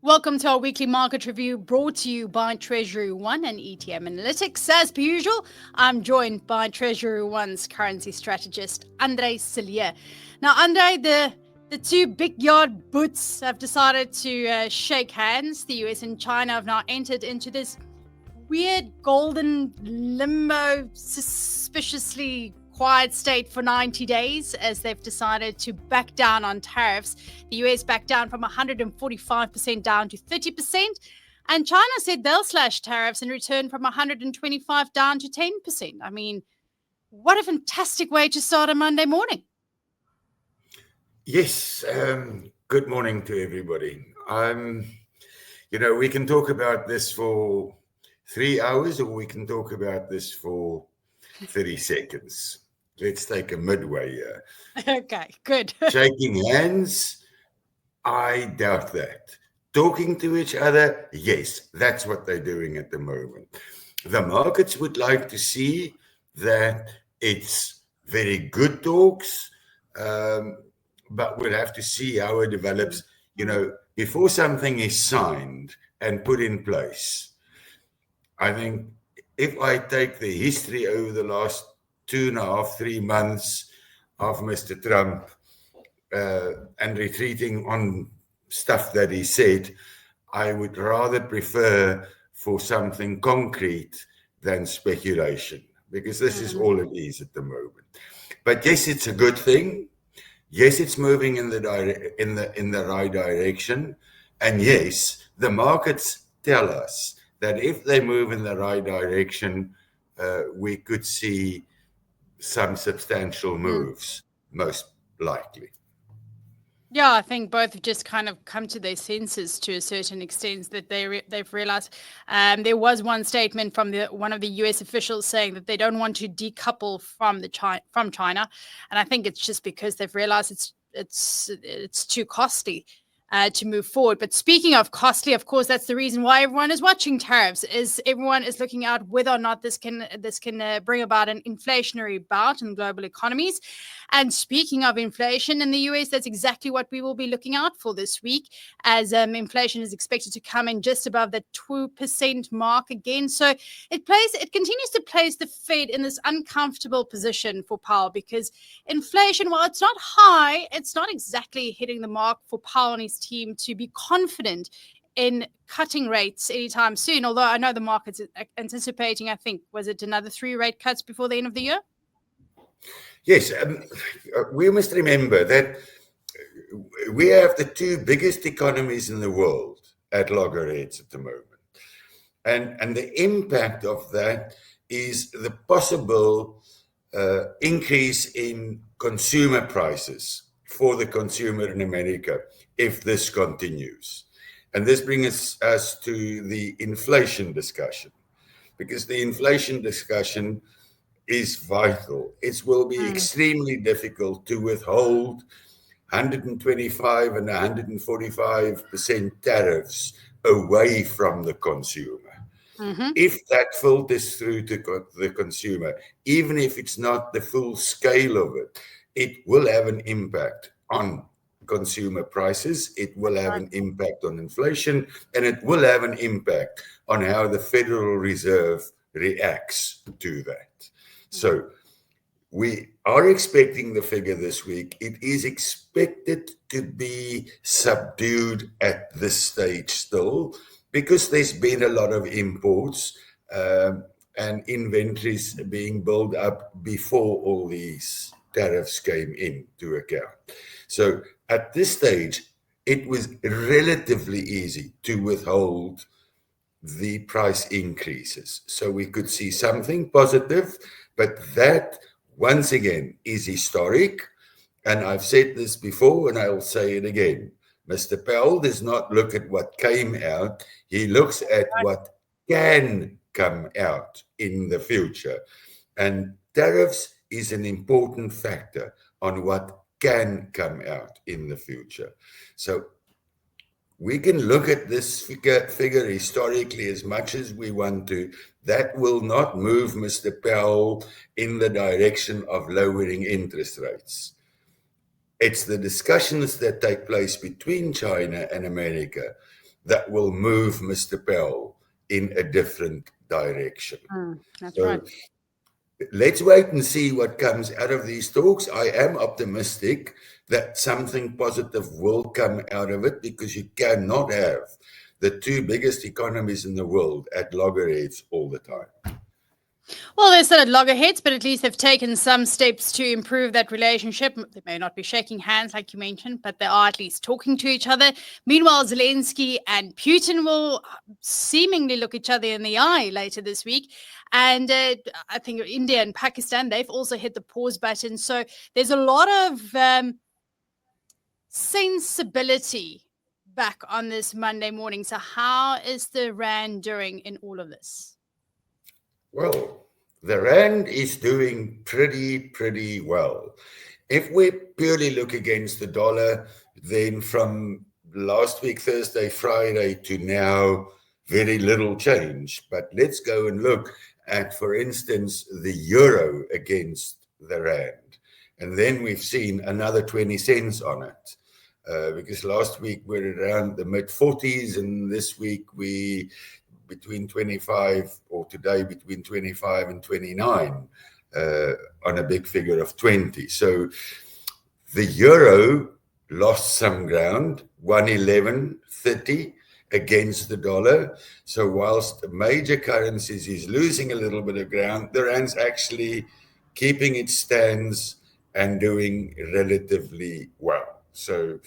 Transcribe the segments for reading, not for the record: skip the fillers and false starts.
Welcome to our weekly market review brought to you by Treasury One and ETM Analytics. As per usual, I'm joined by Treasury One's currency strategist, Andre Cillier. Now, Andre, the two big yard boots have decided to shake hands. The US and China have now entered into this weird golden limbo, suspiciously quiet state for 90 days as they've decided to back down on tariffs. The US backed down from 145% down to 30%, and China said they'll slash tariffs in return from 125 down to 10%. I mean, what a fantastic way to start a Monday morning. Yes, good morning to everybody. We can talk about this for 3 hours, or we can talk about this for 30 seconds. Let's take a midway here. Okay, good. Shaking hands, I doubt that. Talking to each other, yes, that's what they're doing at the moment. The markets would like to see that it's very good talks, but we'll have to see how it develops. Before something is signed and put in place, I think if I take the history over the last 2.5, 3 months of Mr. Trump and retreating on stuff that he said, I would rather prefer for something concrete than speculation, because this is all it is at the moment. But yes, it's a good thing. Yes, it's moving in the right direction. And yes, the markets tell us that if they move in the right direction, we could see some substantial moves, most likely. Yeah, I think both have just kind of come to their senses to a certain extent that they've realized. There was one statement from one of the US officials saying that they don't want to decouple from China, and I think it's just because they've realized it's too costly to move forward. But speaking of costly, of course, that's the reason why everyone is watching tariffs. Is everyone is looking at whether or not this can bring about an inflationary bout in global economies. And speaking of inflation in the US, that's exactly what we will be looking out for this week, as inflation is expected to come in just above the 2% mark again. So it continues to place the Fed in this uncomfortable position for Powell, because inflation, while it's not high, it's not exactly hitting the mark for Powell and his team to be confident in cutting rates anytime soon. Although I know the market's anticipating, I think, was it another 3 rate cuts before the end of the year? Yes, we must remember that we have the 2 biggest economies in the world at loggerheads at the moment. And the impact of that is the possible increase in consumer prices for the consumer in America if this continues. And this brings us to the inflation discussion, because the inflation discussion is vital. It will be extremely difficult to withhold 125 and 145% tariffs away from the consumer. If that filters through to the consumer, even if it's not the full scale of it, it will have an impact on consumer prices, it will have an impact on inflation, and it will have an impact on how the Federal Reserve reacts to that. So we are expecting the figure this week. It is expected to be subdued at this stage still, because there's been a lot of imports and inventories being built up before all these tariffs came into account. So at this stage, it was relatively easy to withhold the price increases. So we could see something positive, but that, once again, is historic. And I've said this before, and I'll say it again. Mr. Powell does not look at what came out. He looks at what can come out in the future. And tariffs is an important factor on what can come out in the future. So we can look at this figure historically as much as we want to. That will not move Mr. Powell in the direction of lowering interest rates. It's the discussions that take place between China and America that will move Mr. Powell in a different direction. That's So right. let's wait and see what comes out of these talks. I am optimistic that something positive will come out of it, because you cannot have the two biggest economies in the world at loggerheads all the time. Well, they're still at loggerheads, but at least they've taken some steps to improve that relationship. They may not be shaking hands like you mentioned, but they are at least talking to each other. Meanwhile, Zelensky and Putin will seemingly look each other in the eye later this week. And I think India and Pakistan, they've also hit the pause button. So there's a lot of sensibility back on this Monday morning. So how is the Rand doing in all of this? Well, the Rand is doing pretty well. If we purely look against the dollar, then from last week, Thursday, Friday to now, very little change. But let's go and look at, for instance, the euro against the Rand. And then we've seen another 20 cents on it. Because last week we're around the mid-40s, and this week we between 25, or today between 25 and 29 on a big figure of 20. So the euro lost some ground, 111.30 against the dollar. So whilst the major currencies is losing a little bit of ground, the Rand's actually keeping its stance and doing relatively well. So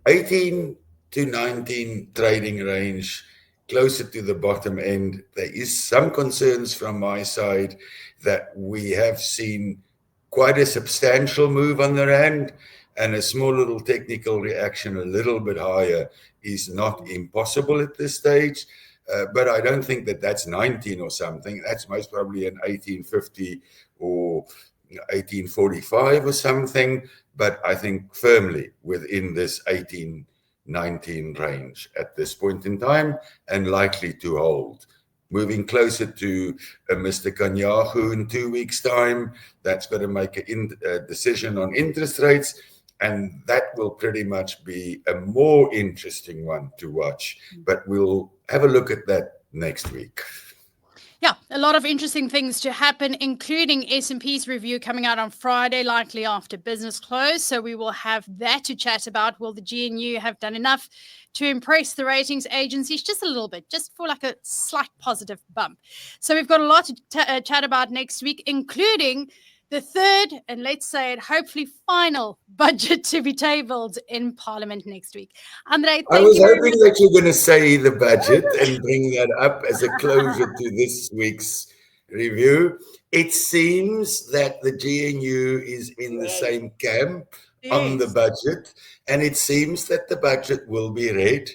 18 to 19 trading range, closer to the bottom end. There is some concerns from my side that we have seen quite a substantial move on the Rand, and a small little technical reaction a little bit higher is not impossible at this stage. But I don't think that that's 19 or something. That's most probably an 1850 or 1845 or something. But I think firmly within this 1819 range at this point in time, and likely to hold. Moving closer to Mr. Netanyahu in 2 weeks' time, that's going to make a decision on interest rates, and that will pretty much be a more interesting one to watch. But we'll have a look at that next week. Yeah, a lot of interesting things to happen, including S&P's review coming out on Friday, likely after business close. So we will have that to chat about. Will the GNU have done enough to impress the ratings agencies just a little bit, just for like a slight positive bump? So we've got a lot to chat about next week, including the third, and let's say it, hopefully final budget to be tabled in Parliament next week. Andre, I was hoping that you're going to say the budget and bring that up as a closure to this week's review. It seems that the GNU is in the same camp on the budget, and it seems that the budget will be read,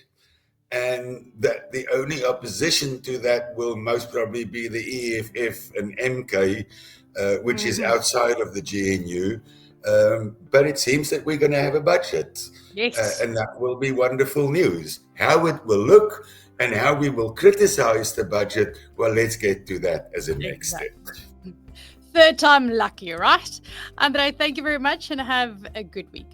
and that the only opposition to that will most probably be the EFF and MK, which is outside of the GNU. But it seems that we're going to have a budget. Yes. And that will be wonderful news. How it will look and how we will criticize the budget, well, let's get to that as a next step. Third time lucky, right? Andre, thank you very much and have a good week.